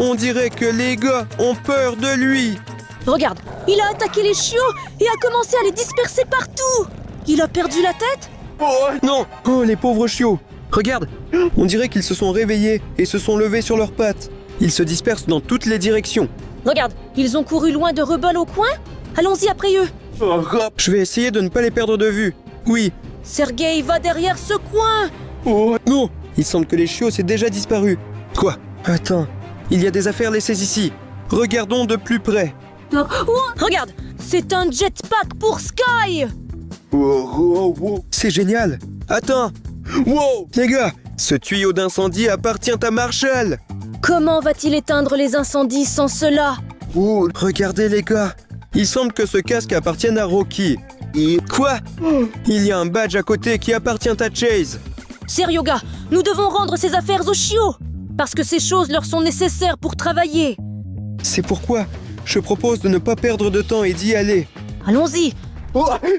On dirait que les gars ont peur de lui. Regarde, il a attaqué les chiots et a commencé à les disperser partout. Il a perdu la tête? Non. Oh, les pauvres chiots. Regarde, on dirait qu'ils se sont réveillés et se sont levés sur leurs pattes. Ils se dispersent dans toutes les directions. Regarde, ils ont couru loin de Rubble au coin. Allons-y après eux. Je vais essayer de ne pas les perdre de vue. Oui. Sergueï va derrière ce coin. Non. Il semble que les chiots s'est déjà disparu. Quoi? Attends. Il y a des affaires laissées ici. Regardons de plus près. Regarde, c'est un jetpack pour Sky. C'est génial. Attends. Les gars, ce tuyau d'incendie appartient à Marshall. Comment va-t-il éteindre les incendies sans cela? Regardez les gars. Il semble que ce casque appartienne à Rocky. Quoi? Il y a un badge à côté qui appartient à Chase. Sérieux gars, nous devons rendre ces affaires aux chiots. Parce que ces choses leur sont nécessaires pour travailler. C'est pourquoi je propose de ne pas perdre de temps et d'y aller. Allons-y.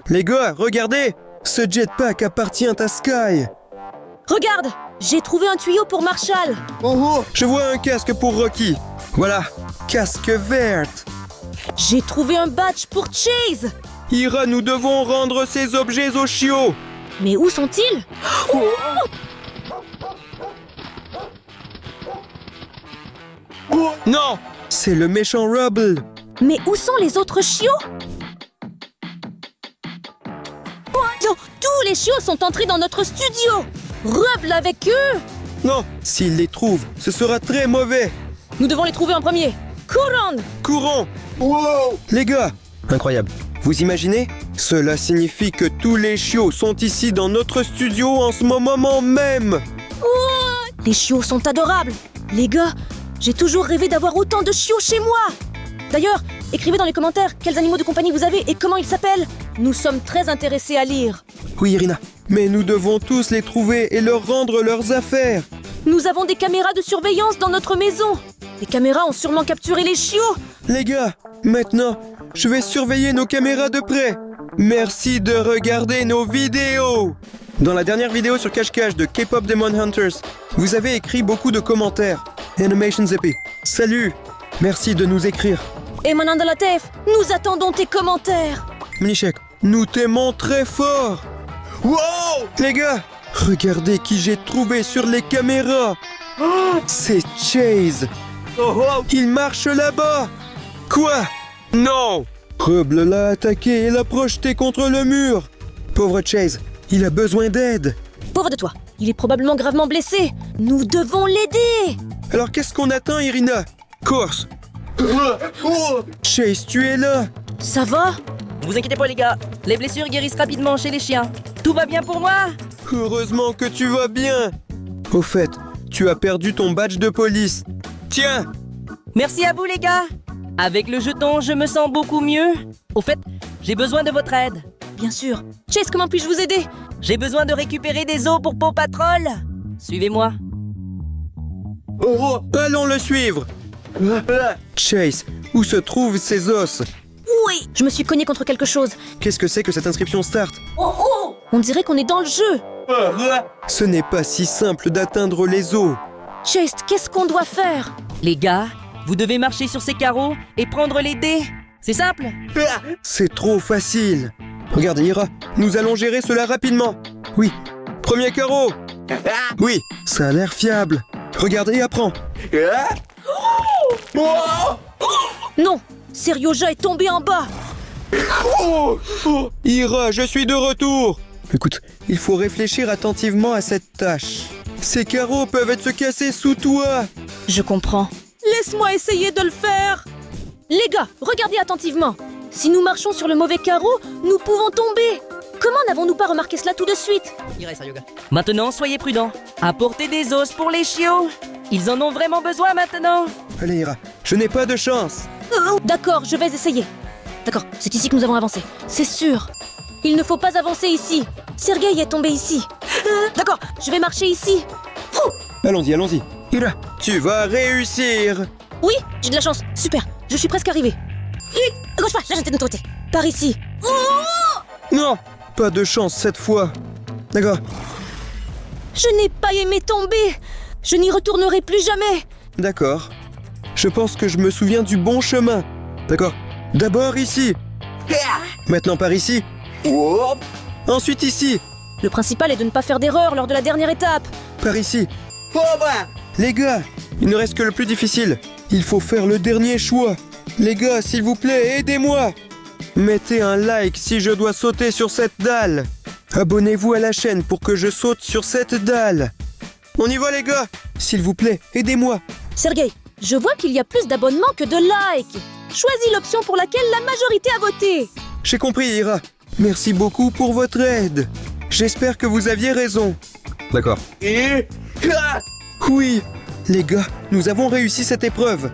Les gars, regardez. Ce jetpack appartient à Sky. Regarde, j'ai trouvé un tuyau pour Marshall. Je vois un casque pour Rocky. Voilà, casque verte. J'ai trouvé un badge pour Chase. Ira, nous devons rendre ces objets aux chiots. Mais où sont-ils? Non, c'est le méchant Rubble. Mais où sont les autres chiots? Non, tous les chiots sont entrés dans notre studio. Rubble avec eux. Non, s'ils les trouvent, ce sera très mauvais. Nous devons les trouver en premier. Courons. Courons. Les gars, incroyable. Vous imaginez? Cela signifie que tous les chiots sont ici dans notre studio en ce moment même. Les chiots sont adorables. Les gars, j'ai toujours rêvé d'avoir autant de chiots chez moi. D'ailleurs, écrivez dans les commentaires quels animaux de compagnie vous avez et comment ils s'appellent. Nous sommes très intéressés à lire. Oui, Irina, mais nous devons tous les trouver et leur rendre leurs affaires. Nous avons des caméras de surveillance dans notre maison. Les caméras ont sûrement capturé les chiots. Les gars, maintenant, je vais surveiller nos caméras de près. Merci de regarder nos vidéos. Dans la dernière vidéo sur Cache-Cache de K-Pop Demon Hunters, vous avez écrit beaucoup de commentaires. Animation Zeppé, salut. Merci de nous écrire. Et Mananda Latef, nous attendons tes commentaires. Mnichek, nous t'aimons très fort. Wow! Les gars, regardez qui j'ai trouvé sur les caméras. C'est Chase. Il marche là-bas. Quoi? Non! Rubble l'a attaqué et l'a projeté contre le mur. Pauvre Chase, il a besoin d'aide. Pauvre de toi, il est probablement gravement blessé. Nous devons l'aider. Alors qu'est-ce qu'on attend, Irina? Course! Chase, tu es là? Ça va? Ne vous inquiétez pas les gars, les blessures guérissent rapidement chez les chiens. Tout va bien pour moi? Heureusement que tu vas bien. Au fait, tu as perdu ton badge de police. Tiens! Merci à vous les gars. Avec le jeton, je me sens beaucoup mieux. Au fait, j'ai besoin de votre aide. Bien sûr. Chase, comment puis-je vous aider? J'ai besoin de récupérer des os pour Paw Patrol. Suivez-moi. Allons le suivre. Chase, où se trouvent ces os? Oui, je me suis cogné contre quelque chose. Qu'est-ce que c'est que cette inscription Start? On dirait qu'on est dans le jeu. Ce n'est pas si simple d'atteindre les os. Chase, qu'est-ce qu'on doit faire? Les gars, vous devez marcher sur ces carreaux et prendre les dés. C'est simple. C'est trop facile. Regarde, Ira, nous allons gérer cela rapidement. Oui, premier carreau. Oui, ça a l'air fiable. Regarde et apprends. Non, Serioja est tombé en bas. Ira, je suis de retour. Écoute, il faut réfléchir attentivement à cette tâche. Ces carreaux peuvent se casser sous toi. Je comprends. Laisse-moi essayer de le faire. Les gars, regardez attentivement. Si nous marchons sur le mauvais carreau, nous pouvons tomber. Comment n'avons-nous pas remarqué cela tout de suite? Maintenant, soyez prudents. Apportez des os pour les chiots. Ils en ont vraiment besoin maintenant. Allez, Ira, je n'ai pas de chance. D'accord, je vais essayer. D'accord, c'est ici que nous avons avancé. C'est sûr. Il ne faut pas avancer ici. Sergueï est tombé ici. D'accord, je vais marcher ici. Allons-y, allons-y. Ira, tu vas réussir. Oui, j'ai de la chance. Super, je suis presque arrivé. À gauche pas, là j'étais de notre côté. Par ici. Non, pas de chance cette fois. D'accord. Je n'ai pas aimé tomber. Je n'y retournerai plus jamais. D'accord. Je pense que je me souviens du bon chemin. D'accord. D'abord ici. Maintenant par ici. Ensuite ici. Le principal est de ne pas faire d'erreur lors de la dernière étape. Par ici. Les gars, il ne reste que le plus difficile. Il faut faire le dernier choix. Les gars, s'il vous plaît, aidez-moi. Mettez un like si je dois sauter sur cette dalle. Abonnez-vous à la chaîne pour que je saute sur cette dalle. On y va les gars. S'il vous plaît, aidez-moi. Sergei, je vois qu'il y a plus d'abonnements que de likes. Choisis l'option pour laquelle la majorité a voté. J'ai compris, Ira. Merci beaucoup pour votre aide. J'espère que vous aviez raison. D'accord. Oui, les gars, nous avons réussi cette épreuve.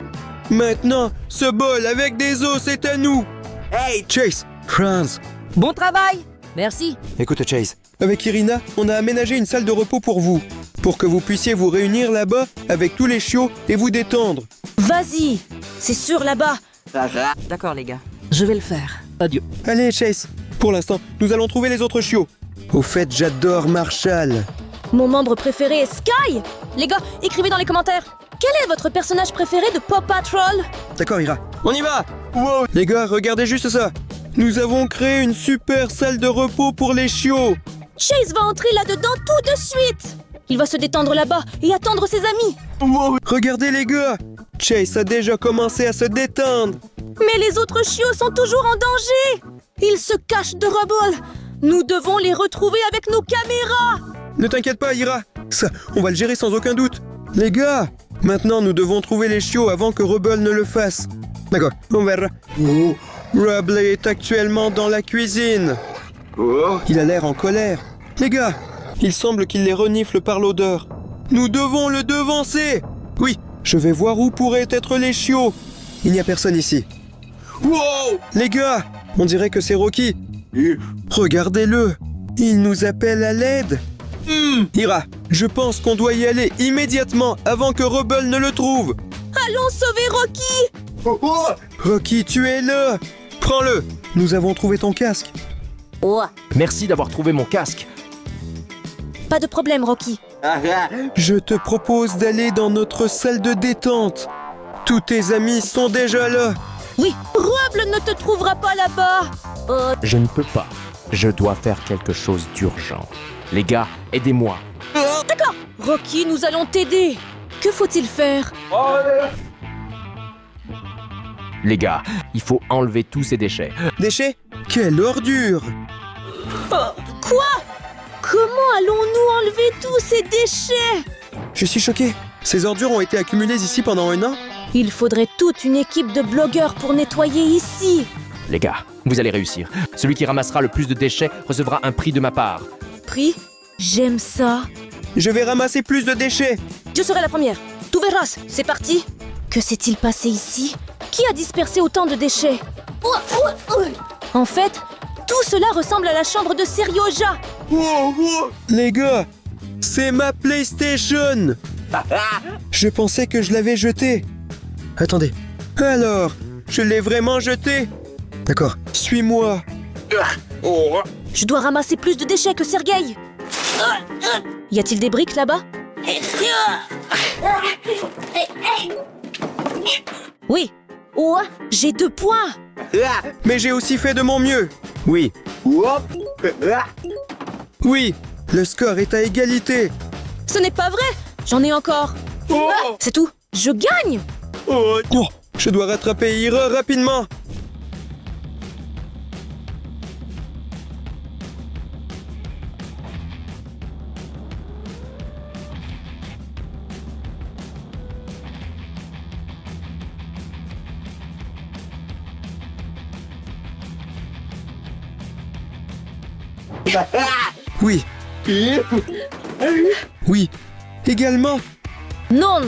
Maintenant, ce bol avec des os est à nous. Hey, Chase, Franz. Bon travail! Merci. Écoute, Chase, avec Irina, on a aménagé une salle de repos pour vous. Pour que vous puissiez vous réunir là-bas avec tous les chiots et vous détendre. Vas-y, c'est sûr là-bas. D'accord, les gars. Je vais le faire. Adieu. Allez, Chase. Pour l'instant, nous allons trouver les autres chiots. Au fait, j'adore Marshall. Mon membre préféré est Sky. Les gars, écrivez dans les commentaires. Quel est votre personnage préféré de Paw Patrol? D'accord, Ira. On y va. Wow. Les gars, regardez juste ça. Nous avons créé une super salle de repos pour les chiots. Chase va entrer là-dedans tout de suite. Il va se détendre là-bas et attendre ses amis. Wow. Regardez les gars. Chase a déjà commencé à se détendre. Mais les autres chiots sont toujours en danger. Ils se cachent de Rubble. Nous devons les retrouver avec nos caméras. Ne t'inquiète pas, Ira. Ça, on va le gérer sans aucun doute. Les gars, maintenant nous devons trouver les chiots avant que Rubble ne le fasse. D'accord, on verra. Rubble est actuellement dans la cuisine. Il a l'air en colère. Les gars, il semble qu'il les renifle par l'odeur. Nous devons le devancer. Oui, je vais voir où pourraient être les chiots. Il n'y a personne ici. Wow! Les gars, on dirait que c'est Rocky. Regardez-le. Il nous appelle à l'aide. Ira, je pense qu'on doit y aller immédiatement avant que Rubble ne le trouve. Allons sauver Rocky. Rocky, tu es là. Prends-le. Nous avons trouvé ton casque. Merci d'avoir trouvé mon casque. Pas de problème, Rocky. Je te propose d'aller dans notre salle de détente. Tous tes amis sont déjà là. Oui, Rubble ne te trouvera pas là-bas. Je ne peux pas. Je dois faire quelque chose d'urgent. Les gars, aidez-moi. D'accord. Rocky, nous allons t'aider. Que faut-il faire? Les gars, il faut enlever tous ces déchets. Déchets? Quelle ordure! Quoi? Comment allons-nous enlever tous ces déchets? Je suis choqué. Ces ordures ont été accumulées ici pendant un an? Il faudrait toute une équipe de blogueurs pour nettoyer ici. Les gars, vous allez réussir. Celui qui ramassera le plus de déchets recevra un prix de ma part. Prix? J'aime ça. Je vais ramasser plus de déchets. Je serai la première. Tu verras, c'est parti. Que s'est-il passé ici? Qui a dispersé autant de déchets? En fait, tout cela ressemble à la chambre de Serioja. Les gars, c'est ma PlayStation. Je pensais que je l'avais jetée. Attendez. Alors, je l'ai vraiment jetée? D'accord, suis-moi. Je dois ramasser plus de déchets que Sergei. Y a-t-il des briques là-bas? Oui. J'ai 2 points. Mais j'ai aussi fait de mon mieux. Oui. Oui, le score est à égalité. Ce n'est pas vrai. J'en ai encore. C'est tout. Je gagne. Oh, je dois rattraper Ira rapidement. Oui. Oui. Également. Non.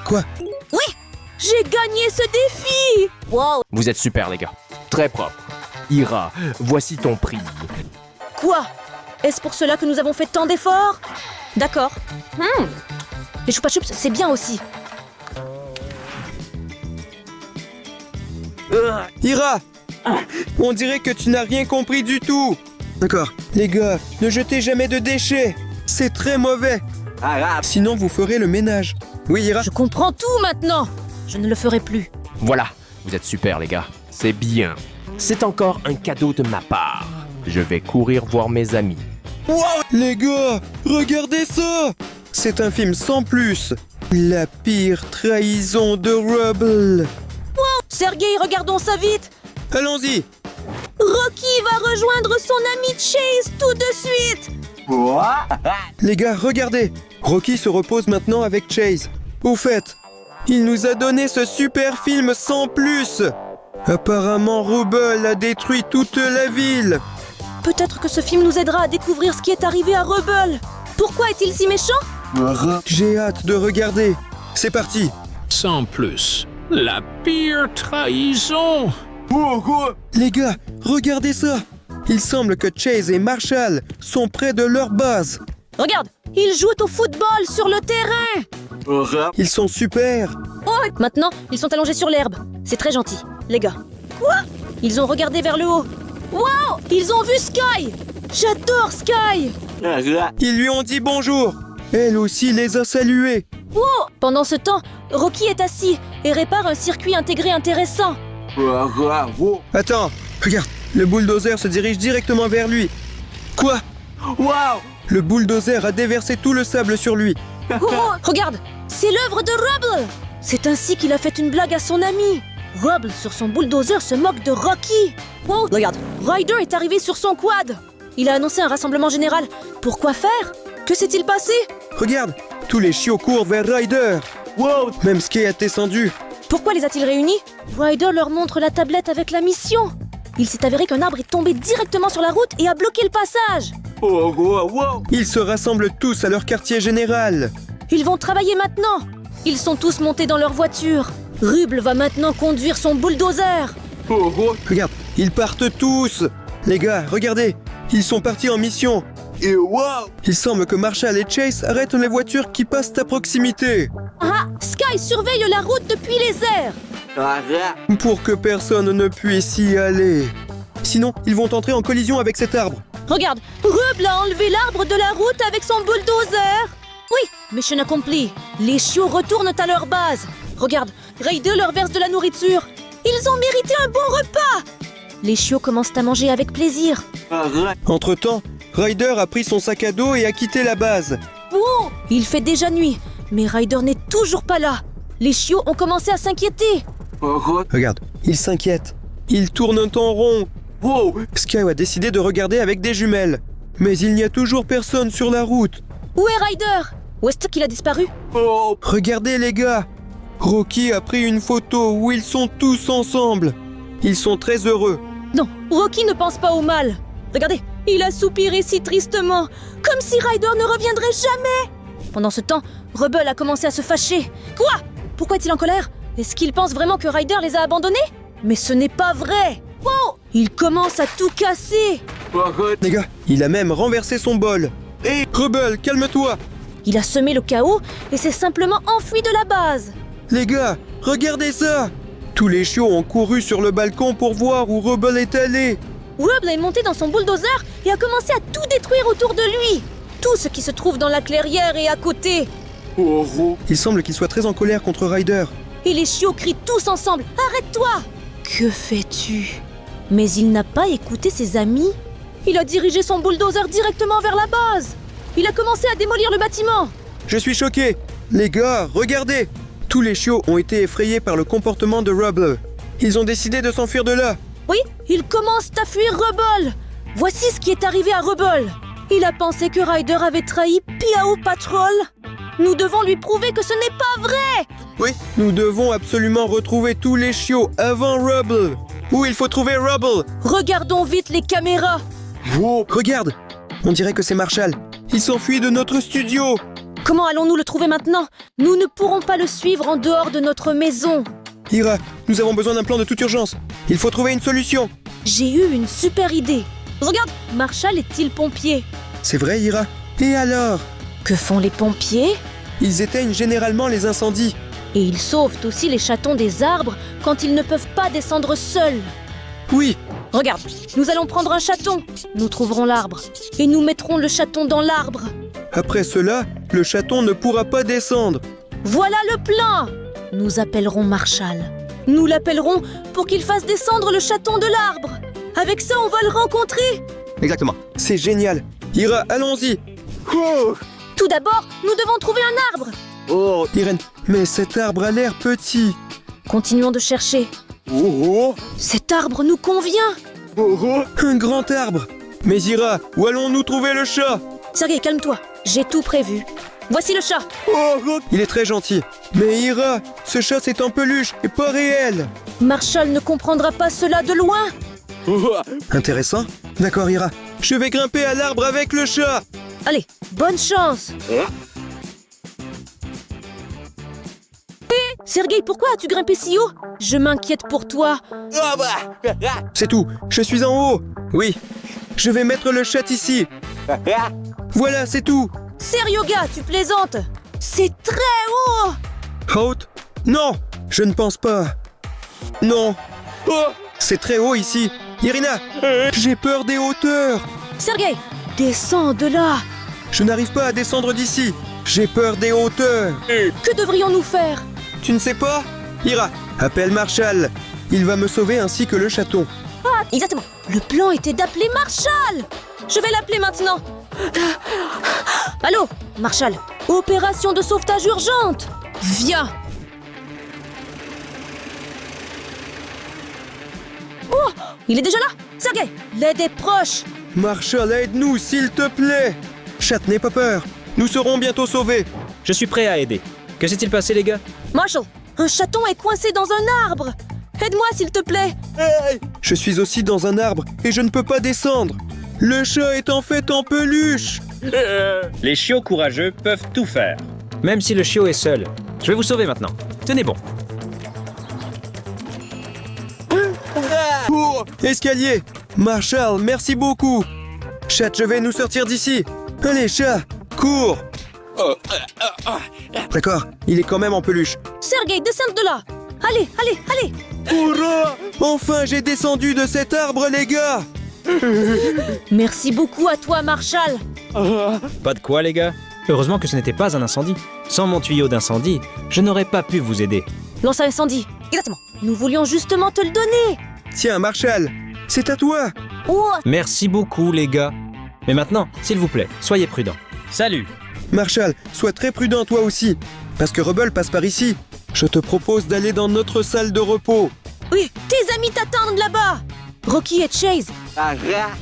Quoi? Oui. J'ai gagné ce défi. Wow. Vous êtes super, les gars. Très propre. Ira, voici ton prix. Quoi? Est-ce pour cela que nous avons fait tant d'efforts? D'accord. Les Chupa Chups, c'est bien aussi. Ira! On dirait que tu n'as rien compris du tout. D'accord. Les gars, ne jetez jamais de déchets. C'est très mauvais. Sinon, vous ferez le ménage. Oui, Ira? Je comprends tout maintenant. je ne le ferai plus. Voilà, vous êtes super les gars. C'est bien. C'est encore un cadeau de ma part. Je vais courir voir mes amis. Wow, les gars, regardez ça! C'est un film sans plus. La pire trahison de Rubble. Sergei, regardons ça vite. Allons-y. Rocky va rejoindre son ami Chase tout de suite. Les gars, regardez. Rocky se repose maintenant avec Chase. Au fait, il nous a donné ce super film sans plus. Apparemment, Rubble a détruit toute la ville. Peut-être que ce film nous aidera à découvrir ce qui est arrivé à Rubble. Pourquoi est-il si méchant? J'ai hâte de regarder. C'est parti. Sans plus. La pire trahison. Les gars, regardez ça. Il semble que Chase et Marshall sont près de leur base. Regarde, ils jouent au football sur le terrain. Ils sont super. Maintenant, ils sont allongés sur l'herbe. C'est très gentil, les gars. Quoi? Ils ont regardé vers le haut. Wow! Ils ont vu Sky. J'adore Sky. Ils lui ont dit bonjour. Elle aussi les a salués. Wow! Pendant ce temps, Rocky est assis et répare un circuit intégré intéressant. Attends, regarde, le bulldozer se dirige directement vers lui. Quoi? Le bulldozer a déversé tout le sable sur lui. Regarde, c'est l'œuvre de Rubble. C'est ainsi qu'il a fait une blague à son ami. Rubble, sur son bulldozer, se moque de Rocky. Wow, regarde, Ryder est arrivé sur son quad. Il a annoncé un rassemblement général. Pourquoi faire? Que s'est-il passé? Regarde, tous les chiots courent vers Ryder. Même Sky a descendu. Pourquoi les a-t-il réunis? Ryder leur montre la tablette avec la mission. Il s'est avéré qu'un arbre est tombé directement sur la route et a bloqué le passage. Ils se rassemblent tous à leur quartier général. Ils vont travailler maintenant. Ils sont tous montés dans leur voiture. Rubble va maintenant conduire son bulldozer. Regarde, ils partent tous. Les gars, regardez, ils sont partis en mission. Il semble que Marshall et Chase arrêtent les voitures qui passent à proximité. Ah, Sky surveille la route depuis les airs. Pour que personne ne puisse y aller. Sinon, ils vont entrer en collision avec cet arbre. Regarde, Rubble a enlevé l'arbre de la route avec son bulldozer. Oui, mission accomplie. Les chiots retournent à leur base. Regarde, Ryder leur verse de la nourriture. Ils ont mérité un bon repas. Les chiots commencent à manger avec plaisir. Entre-temps, Ryder a pris son sac à dos et a quitté la base. Oh, il fait déjà nuit, mais Ryder n'est toujours pas là. Les chiots ont commencé à s'inquiéter. Regarde, ils s'inquiètent. Ils tournent en rond. Sky a décidé de regarder avec des jumelles. Mais il n'y a toujours personne sur la route. Où est Ryder? Où est-ce qu'il a disparu? Regardez les gars. Rocky a pris une photo où ils sont tous ensemble. Ils sont très heureux. Non, Rocky ne pense pas au mal. Regardez, il a soupiré si tristement, comme si Ryder ne reviendrait jamais. Pendant ce temps, Rubble a commencé à se fâcher. Quoi? Pourquoi est-il en colère? Est-ce qu'il pense vraiment que Ryder les a abandonnés? Mais ce n'est pas vrai. Wow! Il commence à tout casser. Les gars, il a même renversé son bol. Hé, Rubble, calme-toi. Il a semé le chaos et s'est simplement enfui de la base. Les gars, regardez ça. Tous les chiots ont couru sur le balcon pour voir où Rubble est allé. Rubble est monté dans son bulldozer et a commencé à tout détruire autour de lui. Tout ce qui se trouve dans la clairière et à côté. Il semble qu'il soit très en colère contre Ryder. Et les chiots crient tous ensemble « Arrête-toi !» Que fais-tu? Mais il n'a pas écouté ses amis. Il a dirigé son bulldozer directement vers la base. Il a commencé à démolir le bâtiment. Je suis choqué. Les gars, regardez. Tous les chiots ont été effrayés par le comportement de Rubble. Ils ont décidé de s'enfuir de là. Oui, ils commencent à fuir Rubble. Voici ce qui est arrivé à Rubble. Il a pensé que Ryder avait trahi Piao Patrol. Nous devons lui prouver que ce n'est pas vrai. Oui, nous devons absolument retrouver tous les chiots avant Rubble. Où il faut trouver Rubble? Regardons vite les caméras. Regarde, on dirait que c'est Marshall. Il s'enfuit de notre studio. Comment allons-nous le trouver maintenant? Nous ne pourrons pas le suivre en dehors de notre maison. Ira, nous avons besoin d'un plan de toute urgence. Il faut trouver une solution. J'ai eu une super idée. Regarde, Marshall est-il pompier? C'est vrai, Ira. Et alors? Que font les pompiers? Ils éteignent généralement les incendies. Et ils sauvent aussi les chatons des arbres quand ils ne peuvent pas descendre seuls. Oui. Regarde, nous allons prendre un chaton. Nous trouverons l'arbre. Et nous mettrons le chaton dans l'arbre. Après cela, le chaton ne pourra pas descendre. Voilà le plan! Nous appellerons Marshall. Nous l'appellerons pour qu'il fasse descendre le chaton de l'arbre. Avec ça, on va le rencontrer. Exactement. C'est génial. Ira, allons-y. Tout d'abord, nous devons trouver un arbre. Oh, Irène, mais cet arbre a l'air petit. Continuons de chercher. Cet arbre nous convient. Un grand arbre. Mais Ira, où allons-nous trouver le chat? Sergei, calme-toi. J'ai tout prévu. Voici le chat. Il est très gentil. Mais Ira, ce chat c'est en peluche et pas réel. Marshall ne comprendra pas cela de loin. Intéressant. D'accord, Ira. Je vais grimper à l'arbre avec le chat. Allez, bonne chance. Sergei, pourquoi as-tu grimpé si haut? Je m'inquiète pour toi. C'est tout. Je suis en haut. Oui. Je vais mettre le chat ici. Voilà, c'est tout. Sérieux, gars, tu plaisantes? C'est très haut. Haute? Non, je ne pense pas. Non. C'est très haut ici. Irina, j'ai peur des hauteurs. Sergei, descends de là. Je n'arrive pas à descendre d'ici. J'ai peur des hauteurs. Que devrions-nous faire? Tu ne sais pas? Ira, appelle Marshall. Il va me sauver ainsi que le chaton. Ah, exactement. Le plan était d'appeler Marshall. Je vais l'appeler maintenant. Allô, Marshall. Opération de sauvetage urgente. Viens. Oh, il est déjà là. Sergei, l'aide est proche. Marshall, aide-nous, s'il te plaît. Chat, n'aie pas peur. Nous serons bientôt sauvés. Je suis prêt à aider. Que s'est-il passé, les gars? Marshall, un chaton est coincé dans un arbre. Aide-moi, s'il te plaît. Je suis aussi dans un arbre et je ne peux pas descendre. Le chat est en fait en peluche. Les chiots courageux peuvent tout faire. Même si le chiot est seul. Je vais vous sauver maintenant. Tenez bon. Escalier. Marshall, merci beaucoup. Chat, je vais nous sortir d'ici. Allez, chat, cours. D'accord, il est quand même en peluche. Sergei, descends de là. Allez, allez, allez. Enfin, j'ai descendu de cet arbre, les gars. Merci beaucoup à toi, Marshall. Pas de quoi, les gars. Heureusement que ce n'était pas un incendie. Sans mon tuyau d'incendie, je n'aurais pas pu vous aider. Lance à incendie. Exactement. Nous voulions justement te le donner. Tiens, Marshall, c'est à toi. Oh, Merci beaucoup, les gars. Mais maintenant, s'il vous plaît, soyez prudents. Salut. Marshall, sois très prudent toi aussi. Parce que Rubble passe par ici. Je te propose d'aller dans notre salle de repos. oui, tes amis t'attendent là-bas. Rocky et Chase.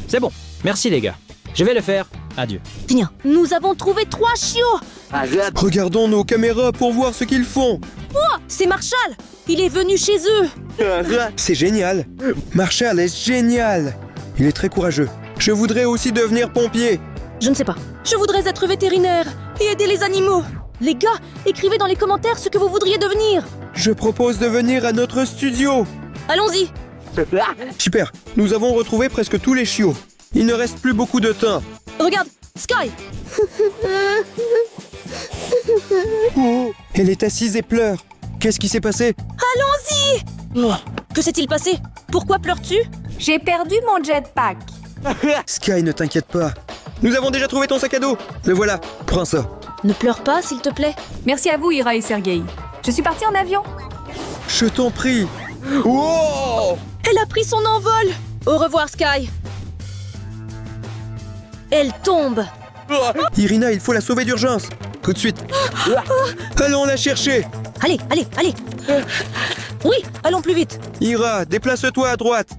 C'est bon. Merci, les gars. Je vais le faire. Adieu. Viens, nous avons trouvé 3 chiots. Regardons nos caméras pour voir ce qu'ils font. C'est Marshall. Il est venu chez eux. C'est génial. Marshall est génial. Il est très courageux. Je voudrais aussi devenir pompier. Je ne sais pas. Je voudrais être vétérinaire et aider les animaux. Les gars, écrivez dans les commentaires ce que vous voudriez devenir. Je propose de venir à notre studio. Allons-y. Super, nous avons retrouvé presque tous les chiots. Il ne reste plus beaucoup de temps. Regarde, Sky. Elle est assise et pleure. Qu'est-ce qui s'est passé? Allons-y. Que s'est-il passé? Pourquoi pleures-tu? J'ai perdu mon jetpack. Sky, ne t'inquiète pas. Nous avons déjà trouvé ton sac à dos. Le voilà, prends ça. Ne pleure pas, s'il te plaît. Merci à vous, Ira et Sergei. Je suis partie en avion. Je t'en prie. Elle a pris son envol. Au revoir, Sky. Elle tombe. Irina, il faut la sauver d'urgence. Tout de suite. Allons la chercher. Allez, allez, allez. Oui, allons plus vite. Ira, déplace-toi à droite.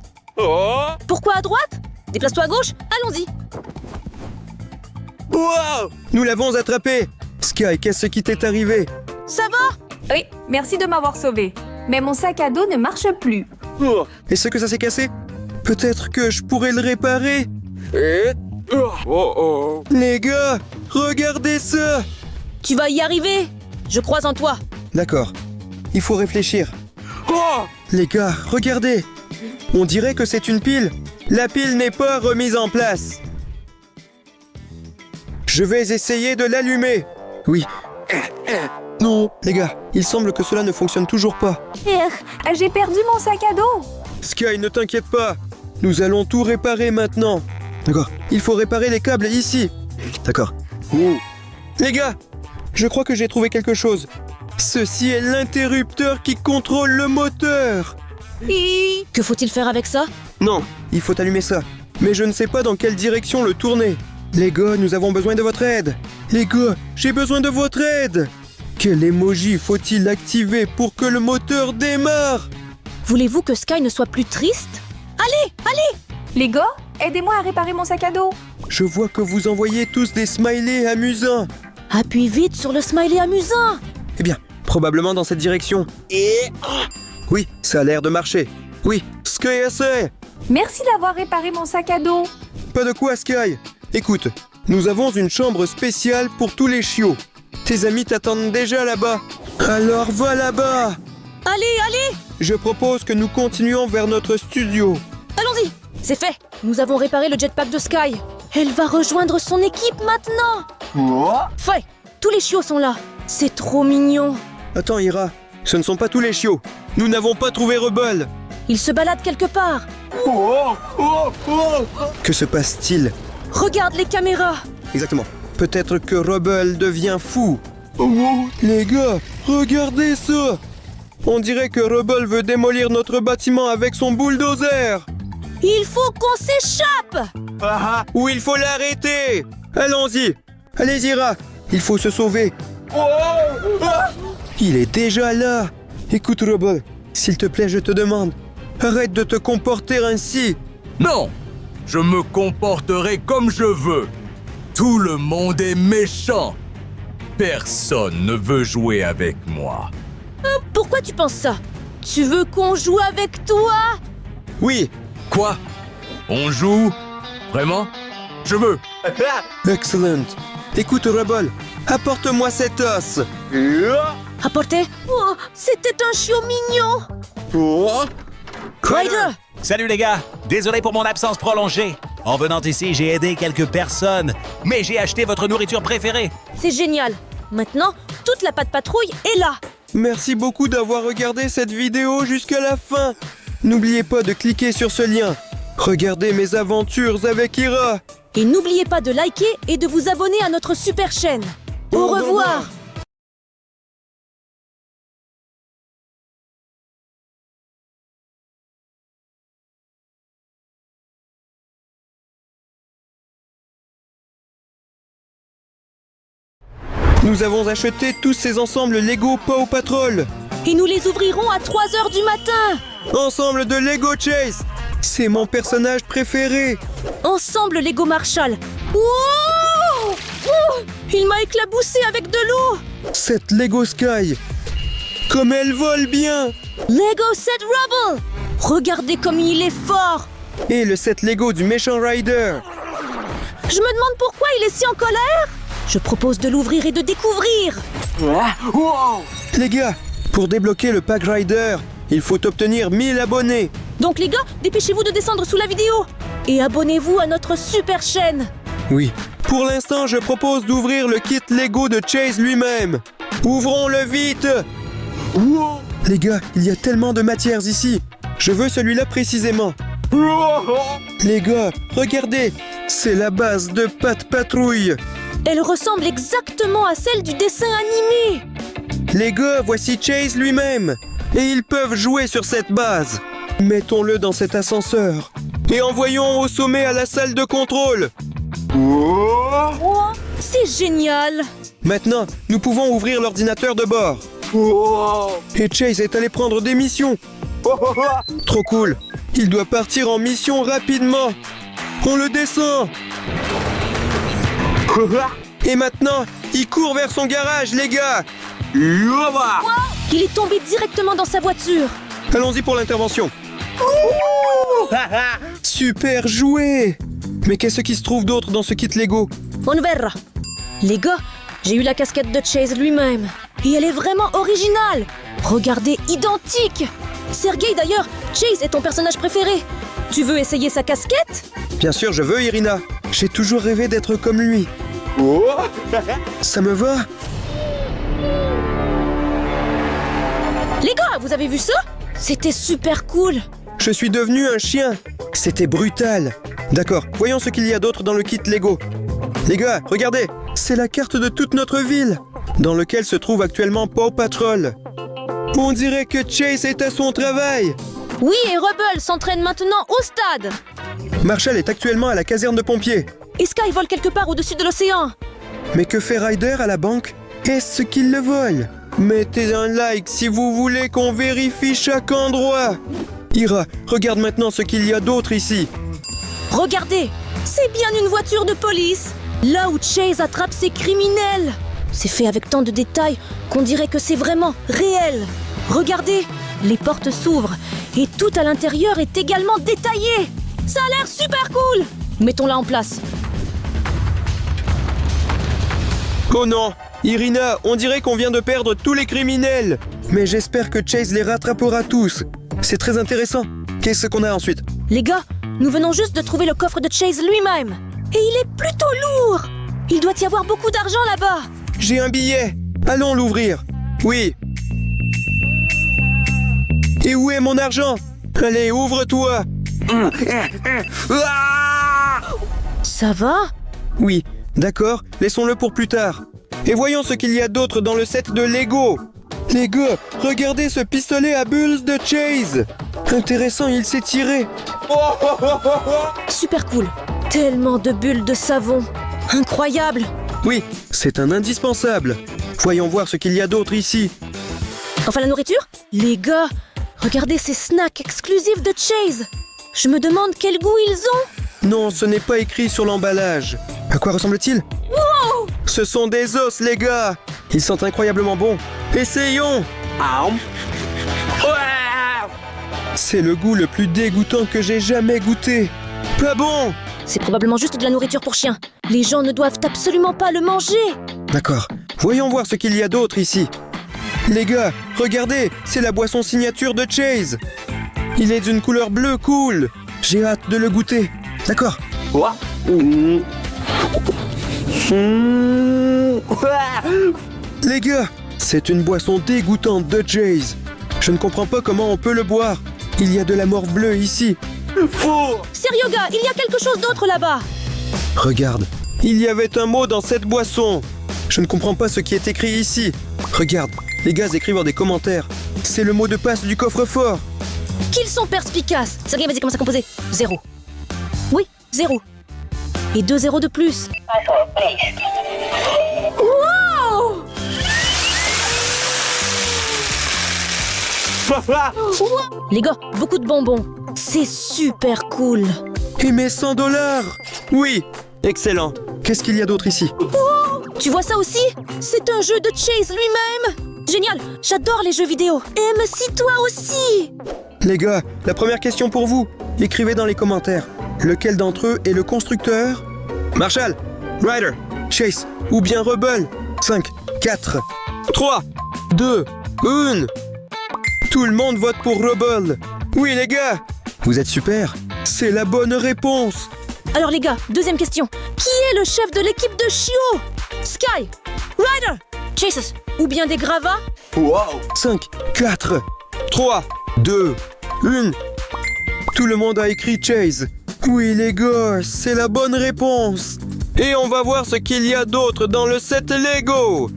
Pourquoi à droite? Déplace-toi à gauche. Allons-y. Nous l'avons attrapée. Sky, qu'est-ce qui t'est arrivé? Ça va? Oui, merci de m'avoir sauvé. Mais mon sac à dos ne marche plus. Est-ce que ça s'est cassé? Peut-être que je pourrais le réparer. Les gars, regardez ça. Tu vas y arriver. Je crois en toi. D'accord, il faut réfléchir. Les gars, regardez. On dirait que c'est une pile. La pile n'est pas remise en place. Je vais essayer de l'allumer. Oui. Non, les gars, il semble que cela ne fonctionne toujours pas. J'ai perdu mon sac à dos. Sky, ne t'inquiète pas. Nous allons tout réparer maintenant. D'accord, il faut réparer les câbles ici. D'accord. Les gars, je crois que j'ai trouvé quelque chose. Ceci est l'interrupteur qui contrôle le moteur. Que faut-il faire avec ça? Non, il faut allumer ça. Mais je ne sais pas dans quelle direction le tourner. Les gars, nous avons besoin de votre aide. Les gars, j'ai besoin de votre aide. Quel emoji faut-il activer pour que le moteur démarre? Voulez-vous que Sky ne soit plus triste? Allez, allez! Les gars, aidez-moi à réparer mon sac à dos. Je vois que vous envoyez tous des smileys amusants. Appuie vite sur le smiley amusant. Eh bien, probablement dans cette direction. Oui, ça a l'air de marcher. Oui, Sky essaie. Merci d'avoir réparé mon sac à dos. Pas de quoi, Sky. Écoute, nous avons une chambre spéciale pour tous les chiots. Tes amis t'attendent déjà là-bas. Alors va là-bas. Allez, allez! Je propose que nous continuions vers notre studio. Allons-y! C'est fait! Nous avons réparé le jetpack de Sky. Elle va rejoindre son équipe maintenant! Fait! Tous les chiots sont là. C'est trop mignon. Attends, Ira. Ce ne sont pas tous les chiots. Nous n'avons pas trouvé Rubble. Ils se baladent quelque part. Que se passe-t-il? Regarde les caméras. Exactement. Peut-être que Rubble devient fou. Les gars, regardez ça! On dirait que Rubble veut démolir notre bâtiment avec son bulldozer. Il faut qu'on s'échappe! Ou il faut l'arrêter. Allons-y. Allez, Ira. Il faut se sauver. Il est déjà là. Écoute, Rubble, s'il te plaît, je te demande. Arrête de te comporter ainsi. Non, je me comporterai comme je veux. Tout le monde est méchant. Personne ne veut jouer avec moi. Pourquoi tu penses ça? Tu veux qu'on joue avec toi? Oui. Quoi? On joue? Vraiment? Je veux. Excellent. Écoute, Rubble, apporte-moi cet os. Apportez? Oh, c'était un chiot mignon! Ryder! Salut les gars! Désolé pour mon absence prolongée. En venant ici, j'ai aidé quelques personnes, mais j'ai acheté votre nourriture préférée. C'est génial! Maintenant, toute la patte patrouille est là! Merci beaucoup d'avoir regardé cette vidéo jusqu'à la fin. N'oubliez pas de cliquer sur ce lien. Regardez mes aventures avec Ira. Et n'oubliez pas de liker et de vous abonner à notre super chaîne. Au revoir! Nous avons acheté tous ces ensembles Lego Paw Patrol. Et nous les ouvrirons à 3h du matin! Ensemble de Lego Chase. C'est mon personnage préféré. Ensemble Lego Marshall. Wow! Oh, il m'a éclaboussé avec de l'eau! Cette Lego Sky. Comme elle vole bien. Lego Set Rubble! Regardez comme il est fort! Et le set Lego du méchant Ryder. Je me demande pourquoi il est si en colère! Je propose de l'ouvrir et de découvrir! Les gars, pour débloquer le pack Ryder, il faut obtenir 1000 abonnés. Donc les gars, dépêchez-vous de descendre sous la vidéo! Et abonnez-vous à notre super chaîne! Oui. Pour l'instant, je propose d'ouvrir le kit Lego de Chase lui-même. Ouvrons-le vite! Les gars, il y a tellement de matières ici. Je veux celui-là précisément. Les gars, regardez! C'est la base de Pat Patrouille. Elle ressemble exactement à celle du dessin animé! Les gars, voici Chase lui-même. Et ils peuvent jouer sur cette base. Mettons-le dans cet ascenseur. Et envoyons au sommet à la salle de contrôle. C'est génial! Maintenant, nous pouvons ouvrir l'ordinateur de bord. Et Chase est allé prendre des missions. Trop cool. Il doit partir en mission rapidement. On le descend. Et maintenant, il court vers son garage, les gars. Il est tombé directement dans sa voiture! Allons-y pour l'intervention. Super joué. Mais qu'est-ce qui se trouve d'autre dans ce kit Lego? On verra! Les gars, j'ai eu la casquette de Chase lui-même. Et elle est vraiment originale! Regardez, identique! Sergei d'ailleurs, Chase est ton personnage préféré. Tu veux essayer sa casquette? Bien sûr, je veux, Irina. J'ai toujours rêvé d'être comme lui. Ça me va? Les gars, vous avez vu ça? C'était super cool! Je suis devenu un chien. C'était brutal. D'accord, voyons ce qu'il y a d'autre dans le kit Lego. Les gars, regardez, c'est la carte de toute notre ville. dans lequel se trouve actuellement Paw Patrol. On dirait que Chase est à son travail. Oui, et Rubble s'entraîne maintenant au stade. Marshall est actuellement à la caserne de pompiers. Et Sky vole quelque part au-dessus de l'océan. Mais que fait Ryder à la banque? Est-ce qu'il le vole? Mettez un like si vous voulez qu'on vérifie chaque endroit. Ira, regarde maintenant ce qu'il y a d'autre ici. Regardez, c'est bien une voiture de police. Là où Chase attrape ses criminels. C'est fait avec tant de détails qu'on dirait que c'est vraiment réel. Regardez, les portes s'ouvrent et tout à l'intérieur est également détaillé. Ça a l'air super cool. Mettons-la en place. Oh non, Irina, on dirait qu'on vient de perdre tous les criminels. Mais j'espère que Chase les rattrapera tous. C'est très intéressant. Qu'est-ce qu'on a ensuite? Les gars, nous venons juste de trouver le coffre de Chase lui-même. Et il est plutôt lourd. Il doit y avoir beaucoup d'argent là-bas. J'ai un billet. Allons l'ouvrir. Oui. Et où est mon argent? Allez, ouvre-toi. Ça va? Oui, d'accord, laissons-le pour plus tard. Et voyons ce qu'il y a d'autre dans le set de Lego. Les gars, regardez ce pistolet à bulles de Chase. Intéressant, il s'est tiré. Super cool. Tellement de bulles de savon. Incroyable. Oui, c'est un indispensable. Voyons voir ce qu'il y a d'autre ici. Enfin la nourriture? Les gars, regardez ces snacks exclusifs de Chase. Je me demande quel goût ils ont. Non, ce n'est pas écrit sur l'emballage. À quoi ressemble-t-il? Wow! Ce sont des os, les gars. Ils sont incroyablement bons. Essayons. C'est le goût le plus dégoûtant que j'ai jamais goûté. Pas bon. C'est probablement juste de la nourriture pour chiens. Les gens ne doivent absolument pas le manger. D'accord. Voyons voir ce qu'il y a d'autre ici. Les gars, regardez, c'est la boisson signature de Chase. Il est d'une couleur bleue cool. J'ai hâte de le goûter. D'accord. Les gars, c'est une boisson dégoûtante de Chase. Je ne comprends pas comment on peut le boire. Il y a de la morve bleue ici. Sérieux gars, il y a quelque chose d'autre là-bas. Regarde, il y avait un mot dans cette boisson. Je ne comprends pas ce qui est écrit ici. Regarde, les gars écrivent dans des commentaires. C'est le mot de passe du coffre-fort. Qu'ils sont perspicaces. Sergei, vas-y, commence à composer. 0. Oui, 0. Et 2 zéros de plus. Wow! Les gars, beaucoup de bonbons. C'est super cool. Et mes $100. Oui, excellent. Qu'est-ce qu'il y a d'autre ici? Tu vois ça aussi? C'est un jeu de Chase lui-même. Génial, j'adore les jeux vidéo. Et me si toi aussi. Les gars, la première question pour vous. Écrivez dans les commentaires. Lequel d'entre eux est le constructeur? Marshall, Ryder, Chase ou bien Rubble? 5, 4, 3, 2, 1. Tout le monde vote pour Rubble. Oui les gars, vous êtes super. C'est la bonne réponse. Alors les gars, deuxième question. Qui est le chef de l'équipe de chiots? Sky, Ryder, Chase ou bien des gravats? 5, 4, 3, 2, 1. Tout le monde a écrit Chase. Oui les gars, c'est la bonne réponse. Et on va voir ce qu'il y a d'autre dans le set Lego.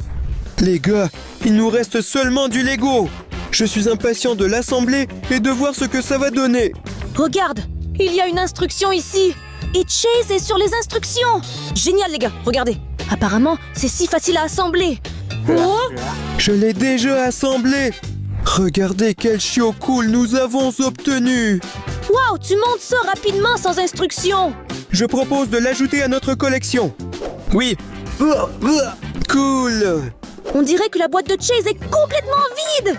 Les gars, il nous reste seulement du Lego. Je suis impatient de l'assembler et de voir ce que ça va donner. Regarde, il y a une instruction ici. Et Chase est sur les instructions. Génial les gars, regardez. Apparemment, c'est si facile à assembler. Oh! Je l'ai déjà assemblé. Regardez quel chiot cool nous avons obtenu. Waouh, tu montes ça rapidement sans instruction. Je propose de l'ajouter à notre collection. Oui. Cool. On dirait que la boîte de Chase est complètement vide.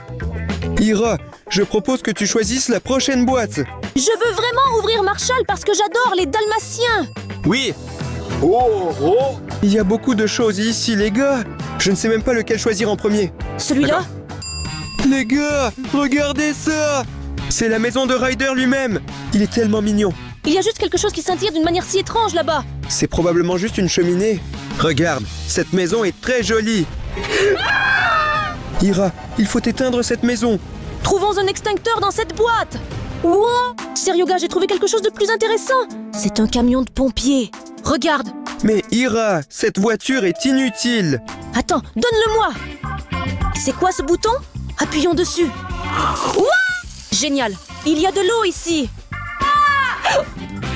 Ira, je propose que tu choisisses la prochaine boîte. Je veux vraiment ouvrir Marshall parce que j'adore les Dalmatiens. Oui. Il y a beaucoup de choses ici, les gars. Je ne sais même pas lequel choisir en premier. Celui-là? Les gars, regardez ça. C'est la maison de Ryder lui-même. Il est tellement mignon. Il y a juste quelque chose qui scintille d'une manière si étrange là-bas. C'est probablement juste une cheminée. Regarde, cette maison est très jolie. Ira, il faut éteindre cette maison. Trouvons un extincteur dans cette boîte. Wow! Sérieux gars, j'ai trouvé quelque chose de plus intéressant. C'est un camion de pompiers. Regarde, Mais Ira, cette voiture est inutile. Attends, donne-le-moi. C'est quoi ce bouton? Appuyons dessus. Ouah! Génial. Il y a de l'eau ici.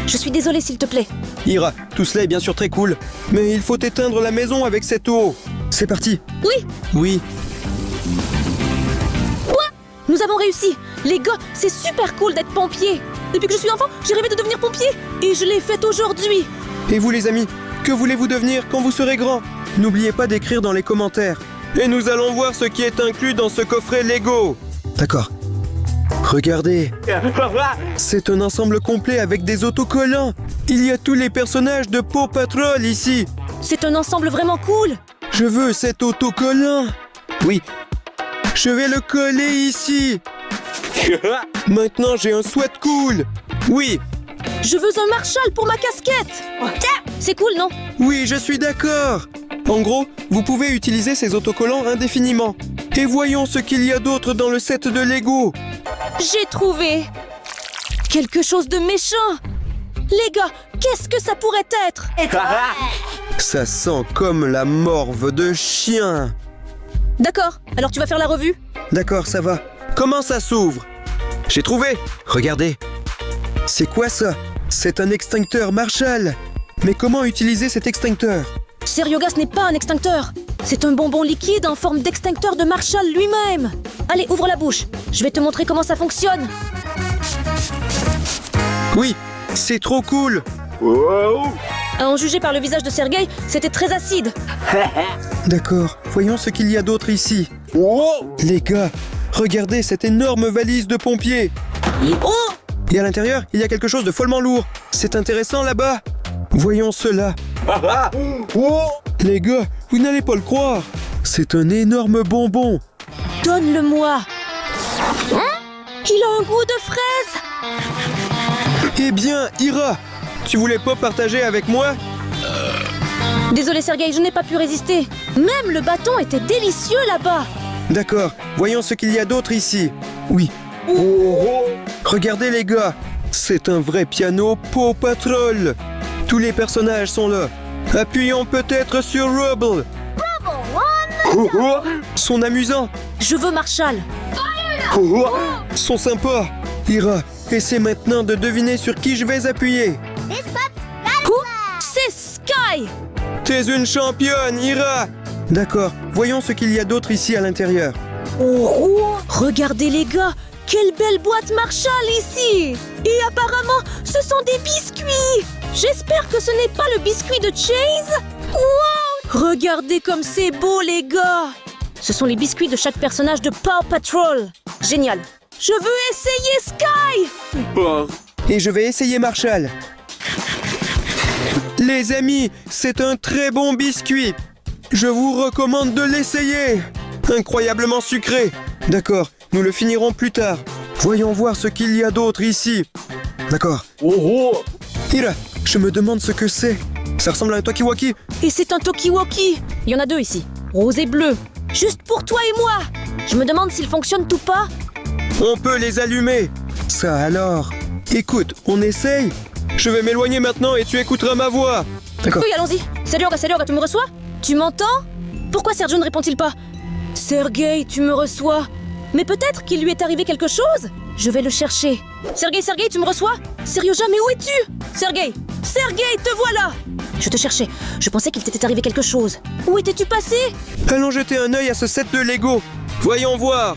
Je suis désolée, s'il te plaît. Ira, tout cela est bien sûr très cool, mais il faut éteindre la maison avec cette eau. C'est parti. Oui, Oui. nous avons réussi. Les gars, c'est super cool d'être pompier. Depuis que je suis enfant, j'ai rêvé de devenir pompier. Et je l'ai fait aujourd'hui. Et vous les amis, que voulez-vous devenir quand vous serez grand? N'oubliez pas d'écrire dans les commentaires. Et nous allons voir ce qui est inclus dans ce coffret Lego. D'accord. Regardez. C'est un ensemble complet avec des autocollants. Il y a tous les personnages de Paw Patrol ici. C'est un ensemble vraiment cool. Je veux cet autocollant. Oui. Je vais le coller ici. Maintenant, j'ai un sweat cool. Oui. Je veux un Marshall pour ma casquette. C'est cool, non? Oui, je suis d'accord. En gros, vous pouvez utiliser ces autocollants indéfiniment. Et voyons ce qu'il y a d'autre dans le set de Lego. J'ai trouvé quelque chose de méchant. Les gars, qu'est-ce que ça pourrait être? Ça sent comme la morve de chien. D'accord, alors tu vas faire la revue? D'accord, ça va. Comment ça s'ouvre? J'ai trouvé. Regardez. C'est quoi ça? C'est un extincteur Marshall. Mais comment utiliser cet extincteur? Serioga, ce n'est pas un extincteur. C'est un bonbon liquide en forme d'extincteur de Marshall lui-même. Allez, ouvre la bouche. Je vais te montrer comment ça fonctionne. Oui, c'est trop cool. À en juger par le visage de Sergei, c'était très acide. D'accord, voyons ce qu'il y a d'autre ici. Les gars, regardez cette énorme valise de pompier. Oh! Et à l'intérieur, il y a quelque chose de follement lourd. C'est intéressant là-bas. Voyons cela. Les gars, vous n'allez pas le croire. C'est un énorme bonbon. Donne-le-moi. Il a un goût de fraise. Eh bien, Ira, tu voulais pas partager avec moi? Désolé Sergei, je n'ai pas pu résister. Même le bâton était délicieux là-bas. D'accord, voyons ce qu'il y a d'autre ici. Oui. Regardez les gars, c'est un vrai piano Paw Patrol. Tous les personnages sont là. Appuyons peut-être sur Rubble. Sont amusants. Je veux Marshall. Sont sympas. Ira, essaie maintenant de deviner sur qui je vais appuyer. C'est Sky. T'es une championne, Ira. D'accord, voyons ce qu'il y a d'autre ici à l'intérieur. Regardez les gars, quelle belle boîte Marshall ici. Et apparemment, ce sont des biscuits. J'espère que ce n'est pas le biscuit de Chase. Wow! Regardez comme c'est beau les gars. Ce sont les biscuits de chaque personnage de Paw Patrol. Génial. Je veux essayer Sky. Et je vais essayer Marshall. Les amis, c'est un très bon biscuit. Je vous recommande de l'essayer. Incroyablement sucré. D'accord, nous le finirons plus tard. Voyons voir ce qu'il y a d'autre ici. D'accord. Ira, je me demande ce que c'est. Ça ressemble à un Talkie-Walkie. Et c'est un Talkie-Walkie. Il y en a deux ici, rose et bleu. Juste pour toi et moi. Je me demande s'ils fonctionnent ou pas. On peut les allumer. Ça alors. Écoute, on essaye. Je vais m'éloigner maintenant et tu écouteras ma voix. D'accord. Oui, allons-y. Sergei, tu me reçois? Tu m'entends? Pourquoi Sergio ne répond-il pas? Sergei, tu me reçois? Mais peut-être qu'il lui est arrivé quelque chose? Je vais le chercher. Sergei, tu me reçois? Serioja, mais où es-tu? Sergei, te voilà! Je te cherchais. Je pensais qu'il t'était arrivé quelque chose. Où étais-tu passé? Allons jeter un œil à ce set de Lego. Voyons voir.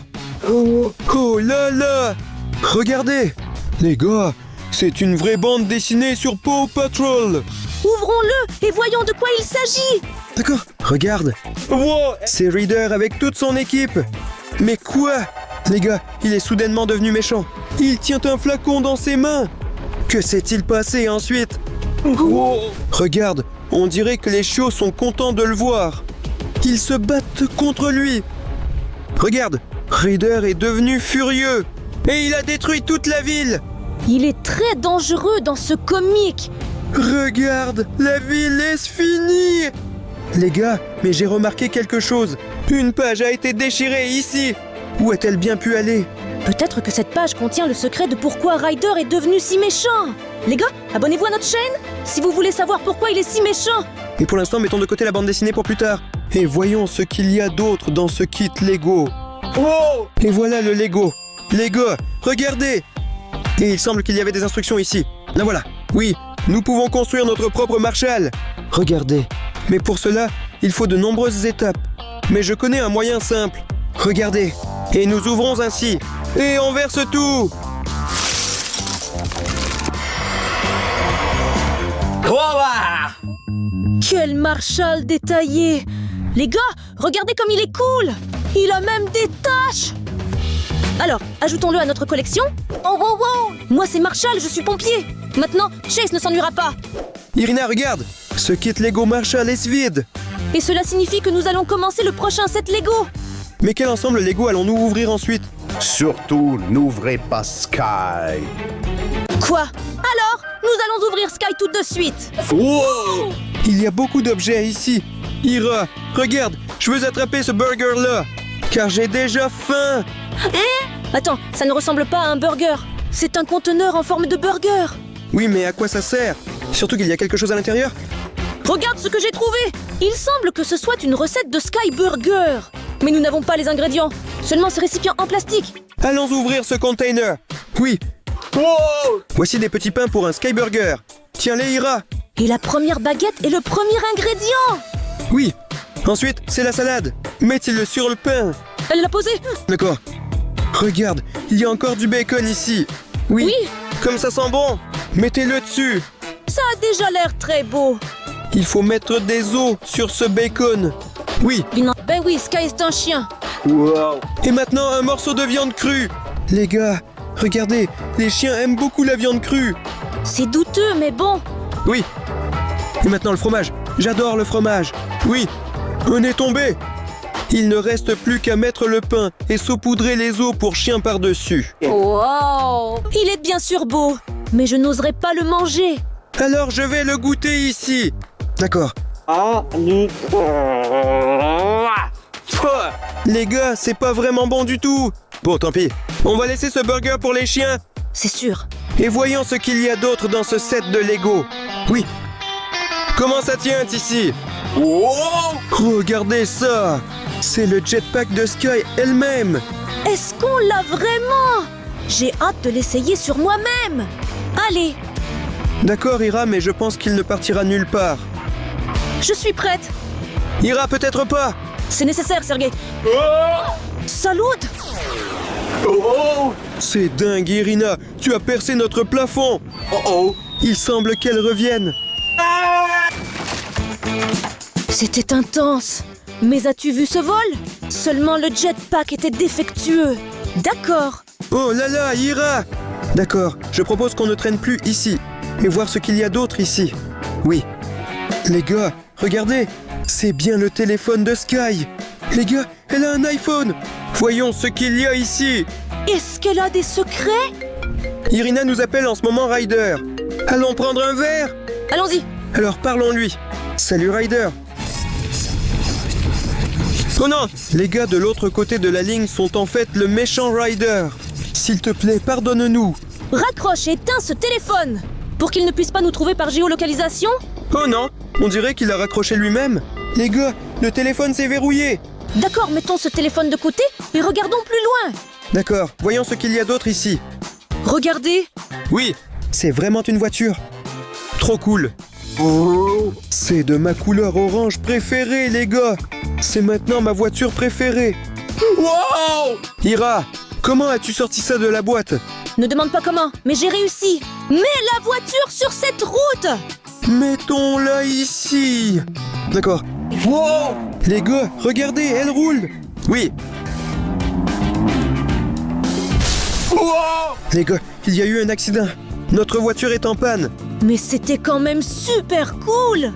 Oh là là! Regardez! Les gars, c'est une vraie bande dessinée sur Paw Patrol. Ouvrons-le et voyons de quoi il s'agit. D'accord, regarde. C'est Reader avec toute son équipe. Mais quoi? Les gars, il est soudainement devenu méchant. Il tient un flacon dans ses mains. Que s'est-il passé ensuite? Regarde, on dirait que les chiots sont contents de le voir. Ils se battent contre lui. Regarde, Reader est devenu furieux. Et il a détruit toute la ville. Il est très dangereux dans ce comic. Regarde, la ville est finie. Les gars, mais j'ai remarqué quelque chose. Une page a été déchirée ici. Où a-t-elle bien pu aller? Peut-être que cette page contient le secret de pourquoi Ryder est devenu si méchant. Les gars, abonnez-vous à notre chaîne si vous voulez savoir pourquoi il est si méchant. Et pour l'instant, mettons de côté la bande dessinée pour plus tard. Et voyons ce qu'il y a d'autre dans ce kit Lego. Oh! Et voilà le Lego. Lego, regardez! Et il semble qu'il y avait des instructions ici. La voilà. Oui, nous pouvons construire notre propre Marshall. Regardez. Mais pour cela, il faut de nombreuses étapes. Mais je connais un moyen simple. Regardez. Et nous ouvrons ainsi. Et on verse tout. Quel Marshall détaillé! Les gars, regardez comme il est cool! Il a même des taches! Alors, ajoutons-le à notre collection. Oh, wow, wow! Moi, c'est Marshall, je suis pompier. Maintenant, Chase ne s'ennuiera pas. Irina, regarde. Ce kit Lego Marshall est vide. Et cela signifie que nous allons commencer le prochain set Lego. Mais quel ensemble Lego allons-nous ouvrir ensuite? Surtout, n'ouvrez pas Sky. Quoi? Alors, nous allons ouvrir Sky tout de suite. Wow! Il y a beaucoup d'objets ici. Ira, regarde, je veux attraper ce burger-là. Car j'ai déjà faim. Attends, ça ne ressemble pas à un burger. C'est un conteneur en forme de burger. Oui, mais à quoi ça sert? Surtout qu'il y a quelque chose à l'intérieur. Regarde ce que j'ai trouvé. Il semble que ce soit une recette de Sky Burger. Mais nous n'avons pas les ingrédients. Seulement ce récipient en plastique. Allons ouvrir ce container. Oui. Wow! Voici des petits pains pour un Sky Burger. Tiens-les, Ira. Et la première baguette est le premier ingrédient. Oui. Ensuite, c'est la salade. Mettez-le sur le pain. Elle l'a posé. D'accord. Regarde, il y a encore du bacon ici. Oui. Oui. Comme ça sent bon. Mettez-le dessus. Ça a déjà l'air très beau. Il faut mettre des os sur ce bacon. Oui. Ben oui, Sky est un chien. Wow. Et maintenant, un morceau de viande crue. Les gars, regardez, les chiens aiment beaucoup la viande crue. C'est douteux, mais bon. Oui. Et maintenant, le fromage. J'adore le fromage. Oui. On est tombé. Il ne reste plus qu'à mettre le pain et saupoudrer les os pour chien par-dessus. Wow. Il est bien sûr beau, mais je n'oserais pas le manger. Alors je vais le goûter ici. D'accord. Les gars, c'est pas vraiment bon du tout. Bon, tant pis. On va laisser ce burger pour les chiens. C'est sûr. Et voyons ce qu'il y a d'autre dans ce set de Lego. Oui. Comment ça tient ici? Wow! Regardez ça. C'est le jetpack de Sky elle-même. Est-ce qu'on l'a vraiment? J'ai hâte de l'essayer sur moi-même. Allez. D'accord, Ira, mais je pense qu'il ne partira nulle part. Je suis prête. Ira, peut-être pas. C'est nécessaire, Sergei. Salut. C'est dingue, Irina. Tu as percé notre plafond. Il semble qu'elle revienne. C'était intense. Mais as-tu vu ce vol? Seulement le jetpack était défectueux. D'accord. Oh là là, Ira. D'accord, je propose qu'on ne traîne plus ici. Et voir ce qu'il y a d'autre ici. Oui. Les gars, regardez. C'est bien le téléphone de Sky. Les gars, elle a un iPhone. Voyons ce qu'il y a ici. Est-ce qu'elle a des secrets? Irina nous appelle en ce moment Ryder. Allons prendre un verre. Allons-y. Alors parlons-lui. Salut Ryder. Oh non! Les gars de l'autre côté de la ligne sont en fait le méchant Ryder. S'il te plaît, pardonne-nous. Raccroche et éteins ce téléphone. Pour qu'il ne puisse pas nous trouver par géolocalisation? Oh non, on dirait qu'il a raccroché lui-même. Les gars, le téléphone s'est verrouillé. D'accord, mettons ce téléphone de côté et regardons plus loin. D'accord, voyons ce qu'il y a d'autre ici. Regardez. Oui, c'est vraiment une voiture. Trop cool. C'est de ma couleur orange préférée, les gars. C'est maintenant ma voiture préférée. Wow! Ira, comment as-tu sorti ça de la boîte? Ne demande pas comment, mais j'ai réussi. Mets la voiture sur cette route. Mettons-la ici. D'accord. Wow! Les gars, regardez, elle roule. Oui. Wow! Les gars, il y a eu un accident. Notre voiture est en panne. Mais c'était quand même super cool.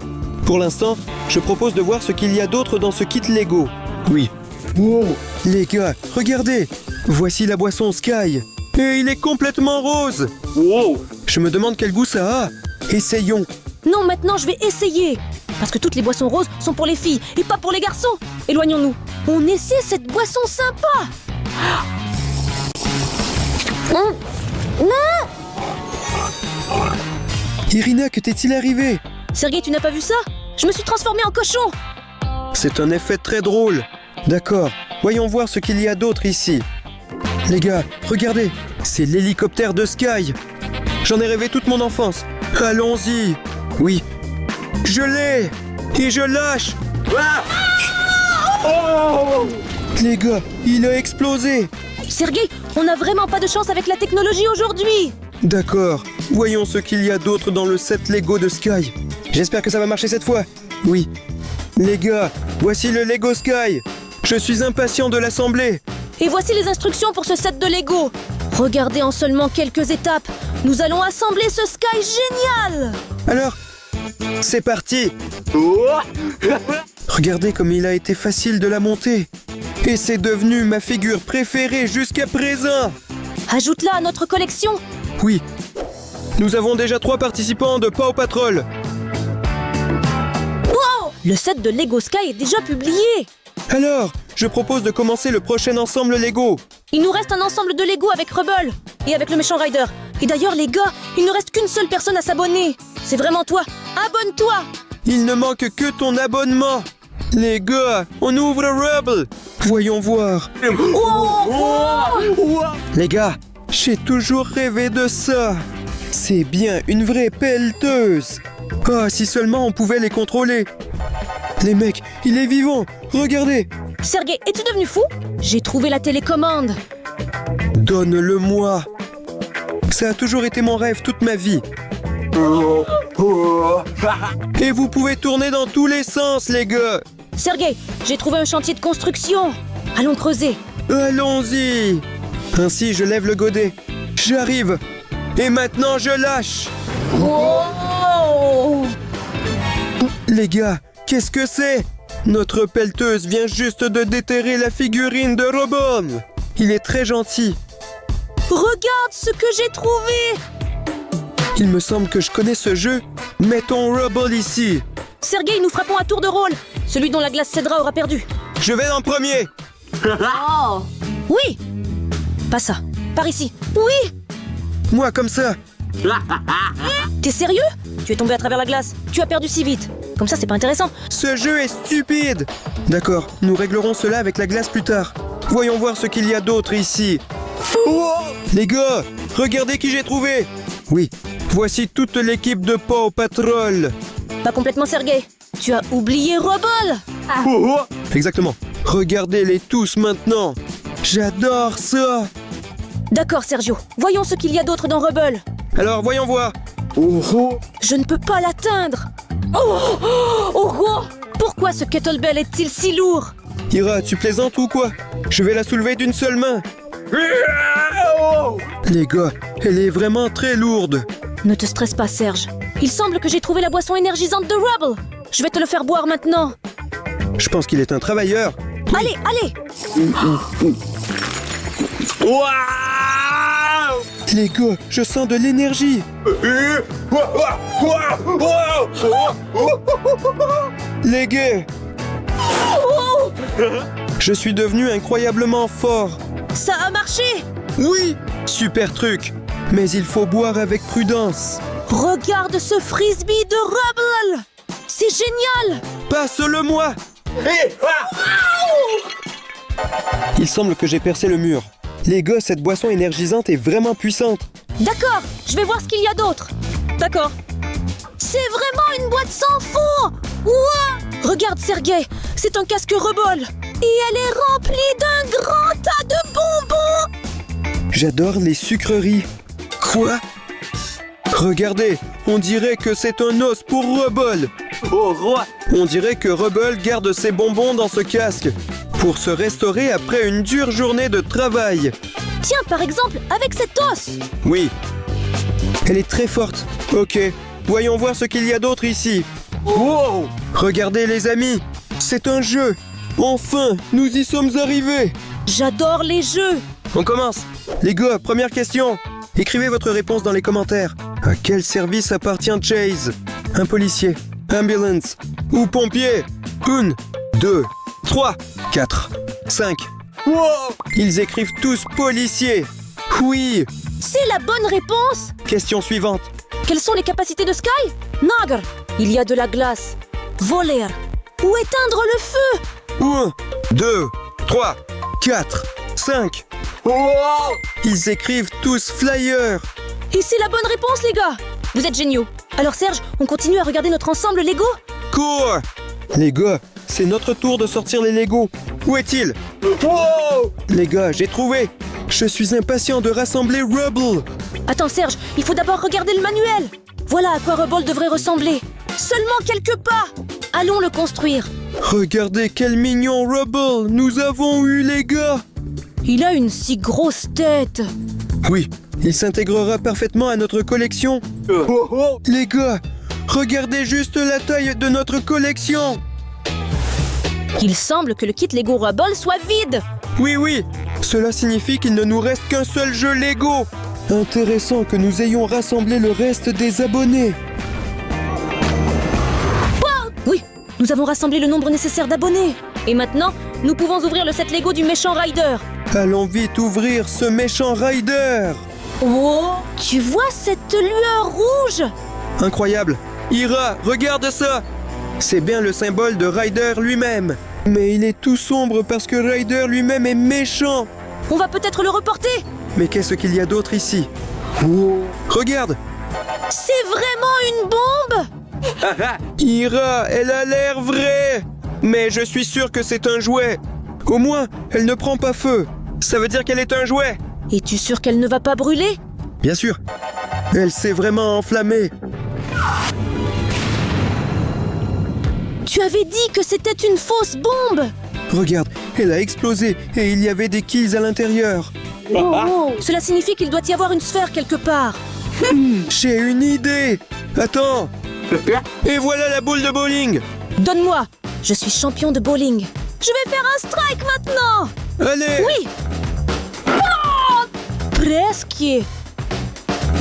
Pour l'instant, je propose de voir ce qu'il y a d'autre dans ce kit Lego. Oui. Wow! Les gars, regardez. Voici la boisson Sky. Et il est complètement rose. Wow! Je me demande quel goût ça a. Essayons. Non, maintenant je vais essayer. Parce que toutes les boissons roses sont pour les filles et pas pour les garçons. Éloignons-nous. On essaie cette boisson sympa. Irina, que t'est-il arrivé? Sergei, tu n'as pas vu ça? Je me suis transformée en cochon. C'est un effet très drôle. D'accord, voyons voir ce qu'il y a d'autre ici. Les gars, regardez, c'est l'hélicoptère de Sky. J'en ai rêvé toute mon enfance. Allons-y. Oui, je l'ai. Et je lâche. Les gars, il a explosé. Sergei, on n'a vraiment pas de chance avec la technologie aujourd'hui. D'accord, voyons ce qu'il y a d'autre dans le set Lego de Sky. J'espère que ça va marcher cette fois. Oui. Les gars, voici le Lego Sky. Je suis impatient de l'assembler. Et voici les instructions pour ce set de Lego. Regardez en seulement quelques étapes. Nous allons assembler ce Sky génial. Alors, c'est parti. Regardez comme il a été facile de la monter. Et c'est devenu ma figure préférée jusqu'à présent. Ajoute-la à notre collection. Oui. Nous avons déjà 3 participants de Paw Patrol. Wow! Le set de Lego Sky est déjà publié. Alors, je propose de commencer le prochain ensemble Lego. Il nous reste un ensemble de Lego avec Rubble et avec le méchant Ryder. Et d'ailleurs, les gars, il ne reste qu'une seule personne à s'abonner. C'est vraiment toi. Abonne-toi. Il ne manque que ton abonnement. Les gars, on ouvre Rubble. Voyons voir. Les gars, j'ai toujours rêvé de ça. C'est bien une vraie pelleteuse. Ah, si seulement on pouvait les contrôler. Les mecs, il est vivant. Regardez. Sergei, es-tu devenu fou? J'ai trouvé la télécommande. Donne-le-moi. Ça a toujours été mon rêve toute ma vie. Et vous pouvez tourner dans tous les sens, les gars. Sergei, j'ai trouvé un chantier de construction. Allons creuser. Allons-y. Ainsi, je lève le godet. J'arrive. Et maintenant, je lâche. Oh! Les gars, qu'est-ce que c'est? Notre pelleteuse vient juste de déterrer la figurine de Robon. Il est très gentil. Regarde ce que j'ai trouvé. Il me semble que je connais ce jeu. Mettons Rubble ici. Sergei, nous frappons à tour de rôle. Celui dont la glace cédera aura perdu. Je vais en premier. Oui. Pas ça. Par ici. Oui. Moi comme ça. T'es sérieux? Tu es tombé à travers la glace. Tu as perdu si vite. Comme ça, c'est pas intéressant. Ce jeu est stupide. D'accord, nous réglerons cela avec la glace plus tard. Voyons voir ce qu'il y a d'autre ici. Les gars, regardez qui j'ai trouvé. Oui, voici toute l'équipe de Paw Patrol. Pas complètement, Sergei. Tu as oublié Rubble. Exactement. Regardez-les tous maintenant. J'adore ça. D'accord, Sergio. Voyons ce qu'il y a d'autre dans Rubble. Alors, voyons voir. Je ne peux pas l'atteindre. Pourquoi ce kettlebell est-il si lourd? Ira, tu plaisantes ou quoi? Je vais la soulever d'une seule main. Les gars, elle est vraiment très lourde. Ne te stresse pas, Serge. Il semble que j'ai trouvé la boisson énergisante de Rubble. Je vais te le faire boire maintenant. Je pense qu'il est un travailleur. Allez, allez. Les gars, je sens de l'énergie. Les gars. Je suis devenu incroyablement fort. Ça a marché. Oui, super truc. Mais il faut boire avec prudence. Regarde ce frisbee de Rubble. C'est génial. Passe-le-moi. Il semble que j'ai percé le mur. Les gars, cette boisson énergisante est vraiment puissante. D'accord, je vais voir ce qu'il y a d'autre. D'accord. C'est vraiment une boîte sans fond. Ouah. Regarde, Sergei, c'est un casque Rubble. Et elle est remplie d'un grand tas de bonbons. J'adore les sucreries. Quoi? Regardez, on dirait que c'est un os pour Rubble. Oh, roi. On dirait que Rubble garde ses bonbons dans ce casque pour se restaurer après une dure journée de travail. Tiens, par exemple, avec cet os. Oui. Elle est très forte. Ok, voyons voir ce qu'il y a d'autre ici. Wow. Regardez les amis, c'est un jeu. Enfin, nous y sommes arrivés. J'adore les jeux. On commence. Les gars, première question. Écrivez votre réponse dans les commentaires. À quel service appartient Chase? Un policier, ambulance ou pompier? 1, 2, 3, 4, 5. Wow. Ils écrivent tous policier. Oui. C'est la bonne réponse. Question suivante. Quelles sont les capacités de Sky? Nagr, il y a de la glace. Voler ou éteindre le feu. 1, 2, 3, 4, 5. Ils écrivent tous flyer. Et c'est la bonne réponse, les gars. Vous êtes géniaux. Alors Serge, on continue à regarder notre ensemble Lego? Cours. Les gars, c'est notre tour de sortir les Legos. Où est-il? Les gars, j'ai trouvé. Je suis impatient de rassembler Rubble. Attends Serge, il faut d'abord regarder le manuel. Voilà à quoi Rubble devrait ressembler. Seulement quelques pas. Allons le construire. Regardez quel mignon Rubble nous avons eu, les gars. Il a une si grosse tête. Oui, il s'intégrera parfaitement à notre collection. Les gars, regardez juste la taille de notre collection. Il semble que le kit Lego Rubble soit vide. Oui, cela signifie qu'il ne nous reste qu'un seul jeu Lego. Intéressant que nous ayons rassemblé le reste des abonnés. Oui, nous avons rassemblé le nombre nécessaire d'abonnés. Et maintenant, nous pouvons ouvrir le set Lego du méchant Ryder. Allons vite ouvrir ce méchant Ryder. Oh, tu vois cette lueur rouge? Incroyable. Ira, regarde ça. C'est bien le symbole de Ryder lui-même. Mais il est tout sombre parce que Ryder lui-même est méchant. On va peut-être le reporter. Mais qu'est-ce qu'il y a d'autre ici? Regarde. C'est vraiment une bombe? Ira, elle a l'air vraie. Mais je suis sûr que c'est un jouet. Au moins, elle ne prend pas feu. Ça veut dire qu'elle est un jouet. Es-tu sûr qu'elle ne va pas brûler? Bien sûr. Elle s'est vraiment enflammée. Tu avais dit que c'était une fausse bombe. Regarde, elle a explosé et il y avait des kills à l'intérieur. Cela signifie qu'il doit y avoir une sphère quelque part. J'ai une idée. Attends. Et voilà la boule de bowling. Donne-moi. Je suis champion de bowling. Je vais faire un strike maintenant. Allez. Oui. Presque.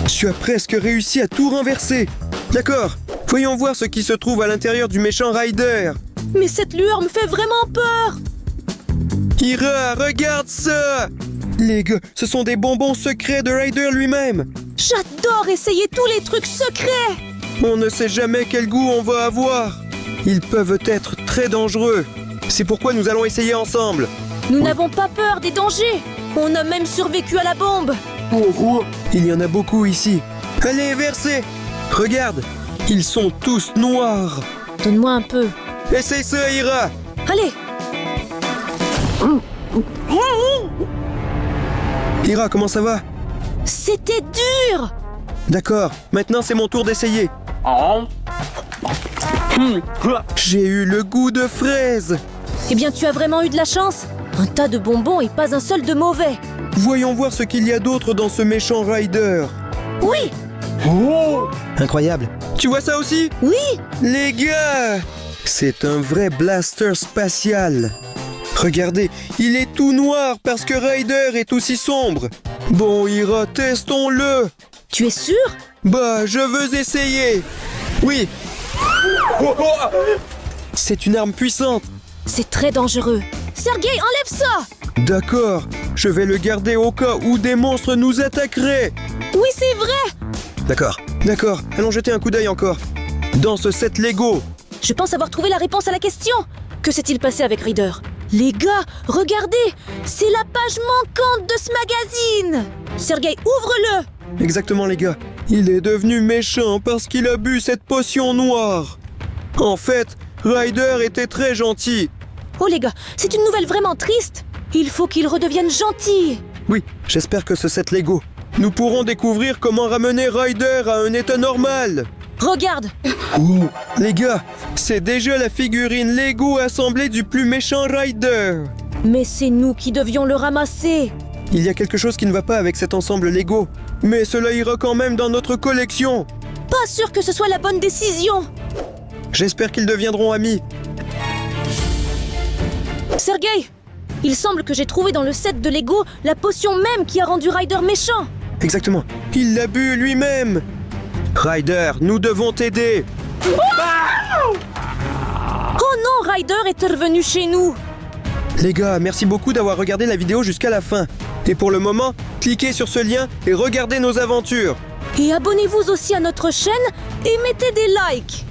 Tu as presque réussi à tout renverser. D'accord. Voyons voir ce qui se trouve à l'intérieur du méchant Ryder. Mais cette lueur me fait vraiment peur. Ira, regarde ça. Les gars, ce sont des bonbons secrets de Ryder lui-même. J'adore essayer tous les trucs secrets. On ne sait jamais quel goût on va avoir. Ils peuvent être très dangereux. C'est pourquoi nous allons essayer ensemble. Nous n'avons pas peur des dangers. On a même survécu à la bombe. Il y en a beaucoup ici. Allez, versez. Regarde, ils sont tous noirs. Donne-moi un peu. Essaye ça, Ira. Allez. Ira, comment ça va? C'était dur. D'accord, maintenant c'est mon tour d'essayer. J'ai eu le goût de fraise. Eh bien, tu as vraiment eu de la chance. Un tas de bonbons et pas un seul de mauvais. Voyons voir ce qu'il y a d'autre dans ce méchant Ryder. Oui. Incroyable. Tu vois ça aussi? Oui. Les gars, c'est un vrai blaster spatial. Regardez, il est tout noir parce que Ryder est aussi sombre. Bon, Ira, testons-le. Tu es sûr? Bah, je veux essayer. Oui. C'est une arme puissante. C'est très dangereux. Sergei, enlève ça. D'accord, je vais le garder au cas où des monstres nous attaqueraient. Oui, c'est vrai. D'accord, allons jeter un coup d'œil encore. Dans ce set Lego. Je pense avoir trouvé la réponse à la question. Que s'est-il passé avec Ryder? Les gars, regardez. C'est la page manquante de ce magazine. Sergei, ouvre-le. Exactement, les gars. Il est devenu méchant parce qu'il a bu cette potion noire. En fait, Ryder était très gentil. Oh les gars, c'est une nouvelle vraiment triste. Il faut qu'il redevienne gentil. Oui, j'espère que ce set Lego, nous pourrons découvrir comment ramener Ryder à un état normal. Regarde. Les gars, c'est déjà la figurine Lego assemblée du plus méchant Ryder. Mais c'est nous qui devions le ramasser. Il y a quelque chose qui ne va pas avec cet ensemble Lego, mais cela ira quand même dans notre collection. Pas sûr que ce soit la bonne décision. J'espère qu'ils deviendront amis. Sergei, il semble que j'ai trouvé dans le set de Lego la potion même qui a rendu Ryder méchant. Exactement, il l'a bu lui-même. Ryder, nous devons t'aider. Oh non, Ryder est revenu chez nous. Les gars, merci beaucoup d'avoir regardé la vidéo jusqu'à la fin. Et pour le moment, cliquez sur ce lien et regardez nos aventures. Et abonnez-vous aussi à notre chaîne et mettez des likes.